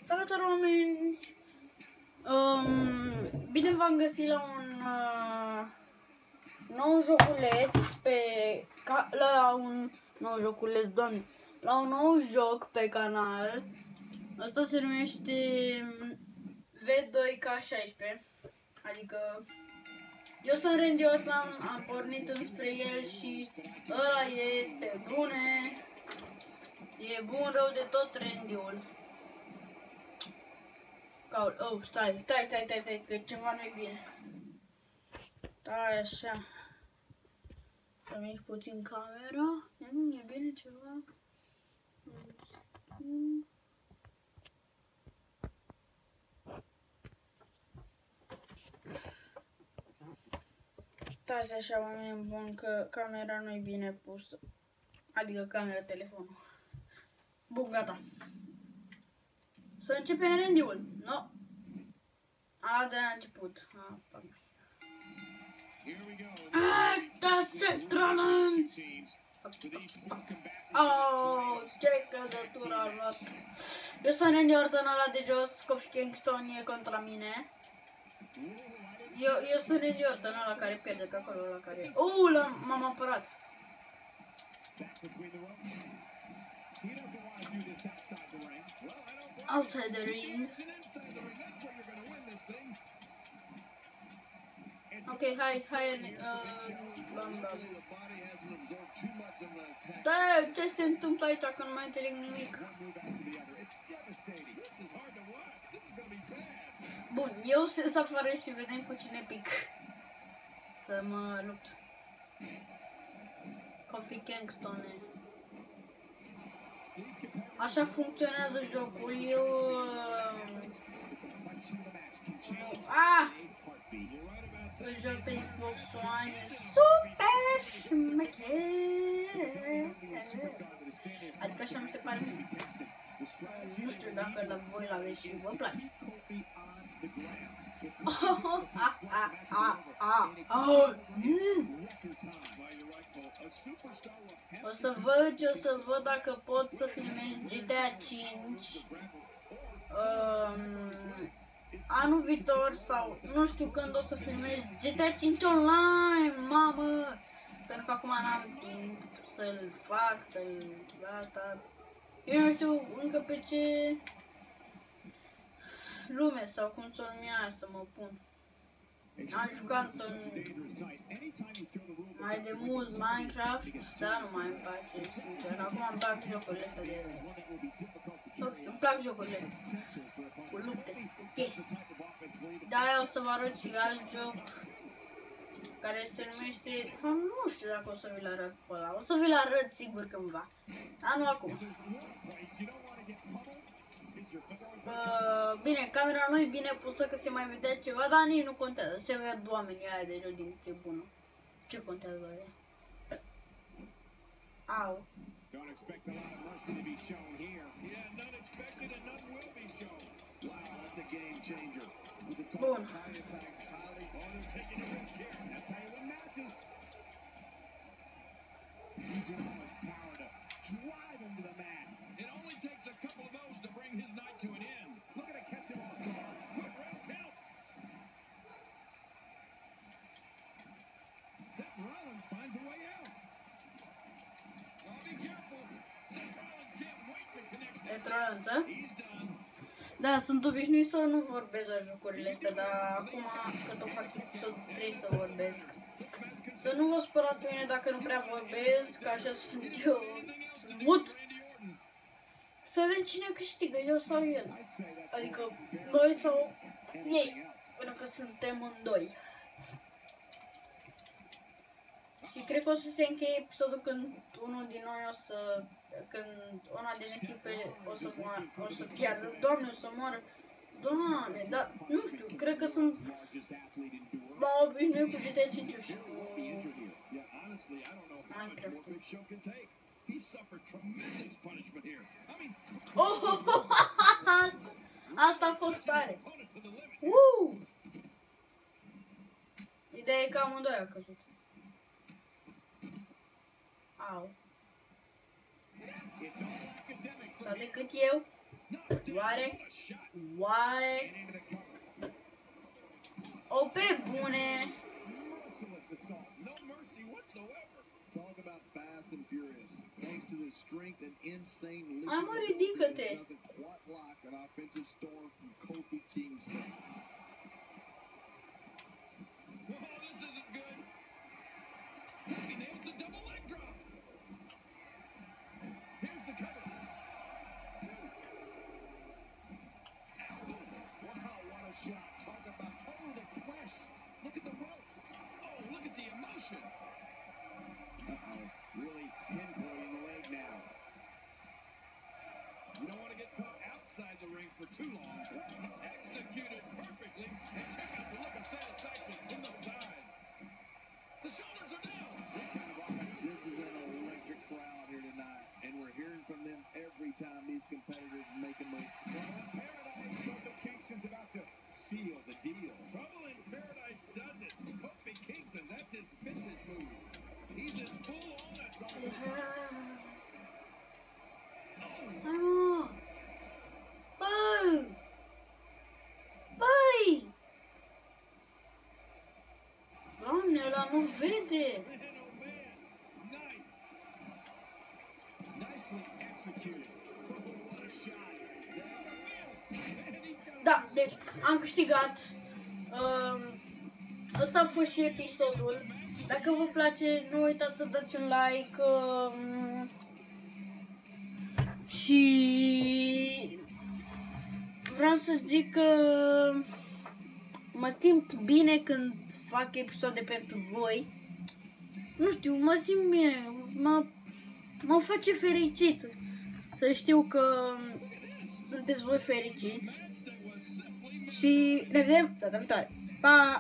Salutare oameni! Bine v-am găsit la un nou joculeț la un nou joc pe canal. Asta se numește V2K16. Adică eu sunt Randy Orton, am pornit înspre el și ăla e pe bune. E bun rău de tot Randy-ul. Oh, stai, că ceva nu e bine. Stai așa. Să mici puțin camera. Nu e bine ceva. Stai așa, oameni buni, că camera nu e bine pusă. Adică camera telefonul. Bun, gata. Să începem Randy-ul. No. De la început. That's it, Rollins! Oh, ce căzătură a luat. Eu sunt Randy Orton, ăla de jos, Kofi Kingston e contra mine. Eu sunt Randy Orton, ăla care pierde pe acolo, ăla care... m-am apărat. Outside the ring. Ok, hai, Da, ce se întâmplă aici că nu mai înțeleg nimic? Bun, eu sunt afară și vedem cu cine pic. Să mă lupt. Kofi Kingston. Așa funcționează jocul. Îl joc pe Xbox One, e super șmecher. Adică așa mi se pare mie. Nu știu dacă la voi l-aveți și vă place. O să văd dacă pot să filmez GTA 5 anul viitor sau nu știu când o să filmez GTA 5 online, mamă! Pentru că acum n-am timp să-l fac, asta. Eu nu știu încă pe ce lume sau cum să-l ia să mă pun. Am jucat mai de mult Minecraft, dar nu mai îmi place, sincer. Acum îmi plac jocurile astea de... Îmi plac jocurile astea cu lupte, cu chestii. De-aia o să vă arăt și alt joc care se numește... Nu știu dacă o să vi-l arăt pe ăla. O să vi-l arăt sigur cândva, dar nu acum. Bine, camera nu e bine pusă că se mai vedea ceva, dar nici nu contează. Se văd oamenii aia de jos din tribună. Ce contează aia? Au. Bun. Da, sunt obișnuit să nu vorbesc la jocurile astea, dar acum că tot fac episod trebuie să vorbesc. Să nu vă supărați pe mine dacă nu prea vorbesc, că așa sunt eu, sunt mut. Să vedem cine câștigă, eu sau el. Adică noi sau ei, pentru că suntem în doi. Și cred că o să se încheie episodul când unul din noi când una din echipe o să piardă. Doamne, o să moară. Doamne, dar nu știu, cred că sunt obișnuit cu GTA 5 și cu Minecraft. Asta a fost tare. Ideea e că amândoi a căzut. Au. Sau decât eu. Oare? Oare? O pe bune? Hai mă, ridică-te! Hai mă! Băi! Băi! Doamne, ăla nu vede! Da, deci am câștigat. Ăsta a fost și episodul. Dacă vă place, nu uitați să dați un like. Și vreau să zic că mă simt bine când fac episoade pentru voi. Nu știu, mă simt bine, mă face fericit să știu că sunteți voi fericiți. Și ne vedem data viitoare. Pa!